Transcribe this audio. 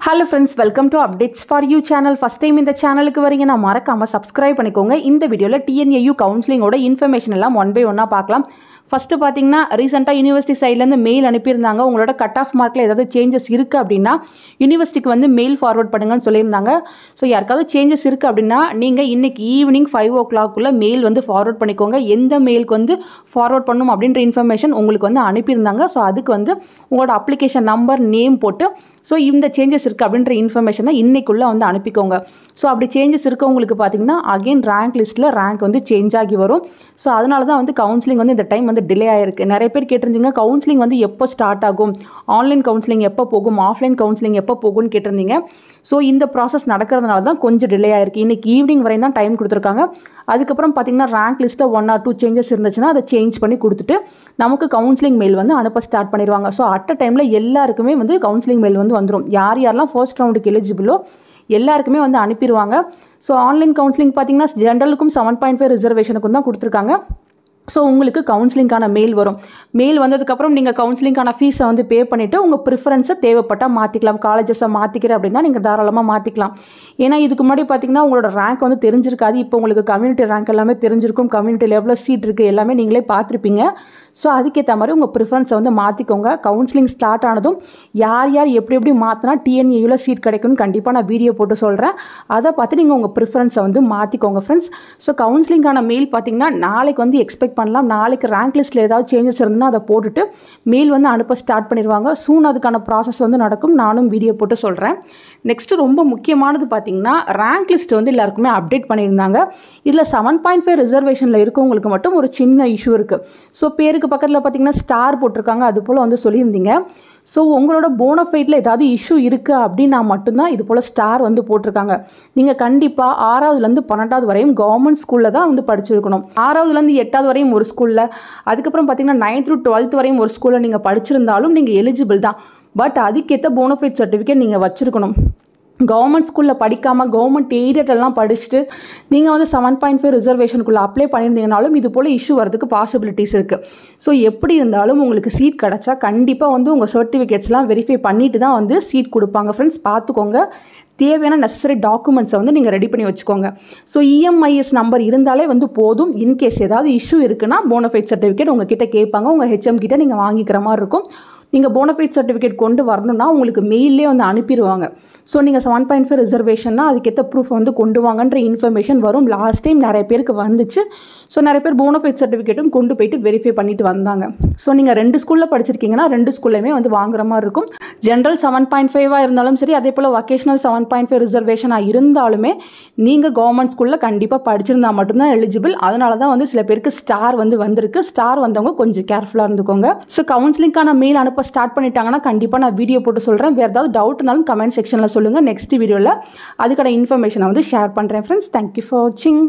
Hello friends, welcome to Updates for You channel. First time in the channel ku varingena marakama subscribe பண்ணிக்கோங்க. இந்த வீடியோல TNAU counseling ஓட information எல்லாம் one by one பார்க்கலாம். First பாத்தீங்கன்னா ரீசன்ட்டா யுனிவர்சிட்டி சைடுல இருந்து மெயில் அனுப்பியிருந்தாங்க. உங்களோட கட் ஆஃப் மார்க்ல ஏதாவது சேஞ்சஸ் இருக்கு அப்படினா யுனிவர்சிட்டிக்கு வந்து மெயில் ஃபார்வர்ட் பண்ணுங்கன்னு சொல்லியிருந்தாங்க. ஸோ யாருக்காவது சேஞ்சஸ் இருக்கு அப்படினா நீங்க இன்னைக்கு ஈவினிங் 5 o'clock குள்ள மெயில் வந்து ஃபார்வர்ட் பண்ணிக்கோங்க. எந்த மெயிலுக்கு வந்து ஃபார்வர்ட் பண்ணணும் அப்படின்ற இன்ஃபர்மேஷன் உங்களுக்கு வந்து அனுப்பியிருந்தாங்க. ஸோ அதுக்கு வந்து உங்களோட அப்ளிகேஷன் நம்பர் நேம் போட்டு ஸோ இந்த சேஞ்சஸ் இருக்குது அப்படின்ற இன்ஃபர்மேஷனை இன்னைக்குள்ளே வந்து அனுப்பிக்கோங்க. ஸோ அப்படி சேஞ்சஸ் இருக்கவங்களுக்கு பார்த்தீங்கன்னா அகெயின் ரேங்க் லிஸ்ட்டில் ரேங்க் வந்து சேஞ்ச் ஆகி வரும். ஸோ அதனால தான் வந்து கவுன்சிலிங் வந்து இந்த டைம் வந்து டிலே ஆகிருக்கு. நிறைய பேர் கேட்டிருந்தீங்க கவுன்சிலிங் வந்து எப்போ ஸ்டார்ட் ஆகும், ஆன்லைன் கவுன்சிலிங் எப்போ போகும், ஆஃப்லைன் கவுன்சிலிங் எப்போ போகும்னு கேட்டிருந்தீங்க. ஸோ இந்த ப்ராசஸ் நடக்கிறதுனால தான் கொஞ்சம் டிலே ஆகிருக்கு. இன்றைக்கி ஈவினிங் வரையும் தான் டைம் கொடுத்துருக்காங்க. அதுக்கப்புறம் பார்த்தீங்கன்னா ரேங்க் லிஸ்ட்டில் 1 or 2 சேஞ்சஸ் இருந்துச்சுன்னா அதை சேஞ்ச் பண்ணி கொடுத்துட்டு நமக்கு கவுன்சிலிங் மெயில் வந்து அனுப்ப ஸ்டார்ட் பண்ணிடுவாங்க. ஸோ அட் அ டைமில் எல்லாருக்குமே வந்து கவுன்சிலிங் மெயில் வந்து வந்துடும். யார் யாரெல்லாம் ஃபர்ஸ்ட் ரவுண்டுக்கு எலிஜிபிளோ எல்லாருக்குமே வந்து அனுப்பிடுவாங்க. ஸோ ஆன்லைன் கவுன்சிலிங் பார்த்தீங்கன்னா ஜென்ரலுக்கும் 7.5 ரிசர்வேஷனுக்கும் தான் கொடுத்துருக்காங்க. ஸோ உங்களுக்கு கவுன்சிலிங்கான மெயில் வரும். மெயில் வந்ததுக்கப்புறம் நீங்கள் கவுன்சிலிங்கான ஃபீஸை வந்து பே பண்ணிவிட்டு உங்கள் ப்ரிஃபரன்ஸை தேவைப்பட்டால் மாற்றிக்கலாம். காலேஜஸை மாற்றிக்கிறேன் அப்படின்னா நீங்கள் தாராளமாக மாற்றிக்கலாம். ஏன்னா இதுக்கு முன்னாடி பார்த்தீங்கன்னா உங்களோட ரேங்க் வந்து தெரிஞ்சிருக்காது. இப்போ உங்களுக்கு கம்யூனிட்டி ரேங்க் எல்லாமே தெரிஞ்சிருக்கும். கம்யூனிட்டியில் எவ்வளோ சீட் இருக்குது எல்லாமே நீங்களே பார்த்துருப்பீங்க. ஸோ அதுக்கேற்ற மாதிரி உங்கள் ப்ரிஃபரன்ஸை வந்து மாற்றிக்கோங்க. கவுன்சிலிங் ஸ்டார்ட் ஆனதும் யார் யார் எப்படி மாற்றினா டிஎன்ஏயூவில் சீட் கிடைக்கும்னு கண்டிப்பாக நான் வீடியோ போட்டு சொல்கிறேன். அதை பார்த்து நீங்கள் உங்கள் ப்ரிஃபரன்ஸை வந்து மாற்றிக்கோங்க ஃப்ரெண்ட்ஸ். ஸோ கவுன்சிலிங்கான மெயில் பார்த்தீங்கன்னா நாளைக்கு வந்து எக்ஸ்பெக்ட் பண்ணலாம். நாளைக்கு ரேங்க் லிஸ்ட்டில் ஏதாவது சேஞ்சஸ் இருந்ததுன்னா அதை போட்டுட்டு மெயில் வந்து அனுப்ப ஸ்டார்ட் பண்ணிடுவாங்க. சூன் அதுக்கான ப்ராசஸ் வந்து நடக்கும். நானும் வீடியோ போட்டு சொல்கிறேன். நெக்ஸ்ட்டு ரொம்ப முக்கியமானது பார்த்தீங்கன்னா ரேங்க் லிஸ்ட் வந்து எல்லாருக்குமே அப்டேட் பண்ணியிருந்தாங்க. இதில் 7.5 ரிசர்வேஷனில் இருக்கவங்களுக்கு மட்டும் ஒரு சின்ன இஷ்யூ இருக்குது. ஸோ பேருக்கு பக்கத்தில் பார்த்தீங்கன்னா ஸ்டார் போட்டிருக்காங்க. அது போல் வந்து சொல்லியிருந்தீங்க. ஸோ உங்களோட போனஃபைட்டில் ஏதாவது இஷ்யூ இருக்குது அப்படின்னா மட்டும்தான் இது போல் ஸ்டார் வந்து போட்டிருக்காங்க. நீங்கள் கண்டிப்பாக 6வதுலேருந்து 12வது வரையும் கவர்மெண்ட் ஸ்கூலில் தான் வந்து படிச்சிருக்கணும். 6வதுலேருந்து 8வது வரையும் ஒரு ஸ்கூலில், அதுக்கப்புறம் பார்த்தீங்கன்னா 9th to 12th வரையும் ஒரு ஸ்கூலில் நீங்கள் படிச்சிருந்தாலும் நீங்கள் எலிஜிபிள் தான். பட் அதுக்கேற்ற போனஃபைட் சர்டிஃபிகேட் நீங்கள் வச்சுருக்கணும். கவர்மெண்ட் ஸ்கூலில் படிக்காமல் கவர்மெண்ட் எய்டெல்லாம் படிச்சுட்டு நீங்கள் வந்து 7.5 ரிசர்வேஷனுக்குள்ளே அப்ளை பண்ணியிருந்தீங்கனாலும் இது போல் இஷ்யூ வரதுக்கு பாசிபிலிட்டிஸ் இருக்குது. ஸோ எப்படி இருந்தாலும் உங்களுக்கு சீட் கிடச்சா கண்டிப்பாக வந்து உங்கள் சர்டிஃபிகேட்ஸ்லாம் வெரிஃபை பண்ணிட்டு தான் வந்து சீட் கொடுப்பாங்க ஃப்ரெண்ட்ஸ். பார்த்துக்கோங்க. தேவையான நெசசரி டாக்குமெண்ட்ஸை வந்து நீங்கள் ரெடி பண்ணி வச்சுக்கோங்க. ஸோ இஎம்ஐஎஸ் நம்பர் இருந்தாலே வந்து போதும். இன்கேஸ் ஏதாவது இஷ்யூ இருக்குன்னா போனஃபைட் சர்டிஃபிகேட் உங்கள் கிட்டே கேட்பாங்க. உங்கள் ஹெச்எம் கிட்டே நீங்கள் வாங்கிக்கிற மாதிரி இருக்கும். நீங்கள் போனஃபைட் சர்டிஃபிகேட் கொண்டு வரணும்னா உங்களுக்கு மெயிலே வந்து அனுப்பிடுவாங்க. ஸோ நீங்கள் 7.5 ரிசர்வேஷன்னா அதுக்கேற்ற ப்ரூஃப் வந்து கொண்டு வாங்கன்ற இன்ஃபர்மேஷன் வரும். லாஸ்ட் டைம் நிறைய பேருக்கு வந்துச்சு. ஸோ நிறைய பேர் போனஃபைட் சர்டிஃபிகேட்டும் கொண்டு போயிட்டு வெரிஃபை பண்ணிட்டு வந்தாங்க. ஸோ நீங்கள் 2 ஸ்கூலில் படிச்சிருக்கீங்கன்னா 2 ஸ்கூல்லையுமே வந்து வாங்குற மாதிரி இருக்கும். ஜென்ரல் 7.5 இருந்தாலும் சரி, அதே போல் வொகேஷனல் 7.5 ரிசர்வேஷனாக இருந்தாலுமே நீங்கள் கவர்மெண்ட் ஸ்கூலில் கண்டிப்பாக படிச்சிருந்தா மட்டும்தான் எலிஜிபிள். அதனால தான் வந்து சில பேருக்கு ஸ்டார் வந்து வந்திருக்கு. ஸ்டார் வந்தவங்க கொஞ்சம் கேர்ஃபுல்லாக இருந்துக்கோங்க. ஸோ கவுன்சிலிங்கான மெயில் அனுப்ப ஸ்டார்ட் பண்ணிட்டாங்கன்னா கண்டிப்பாக நான் வீடியோ போட்டு சொல்கிறேன். வேறு ஏதாவது டவுட்னாலும் கமெண்ட் செக்ஷனில் சொல்லுங்கள். நெக்ஸ்ட் வீடியோவில் அதுக்கான இன்ஃபர்மேஷனை வந்து ஷேர் பண்ணுறேன் ஃப்ரெண்ட்ஸ். தேங்க்யூ ஃபார் வாட்சிங்.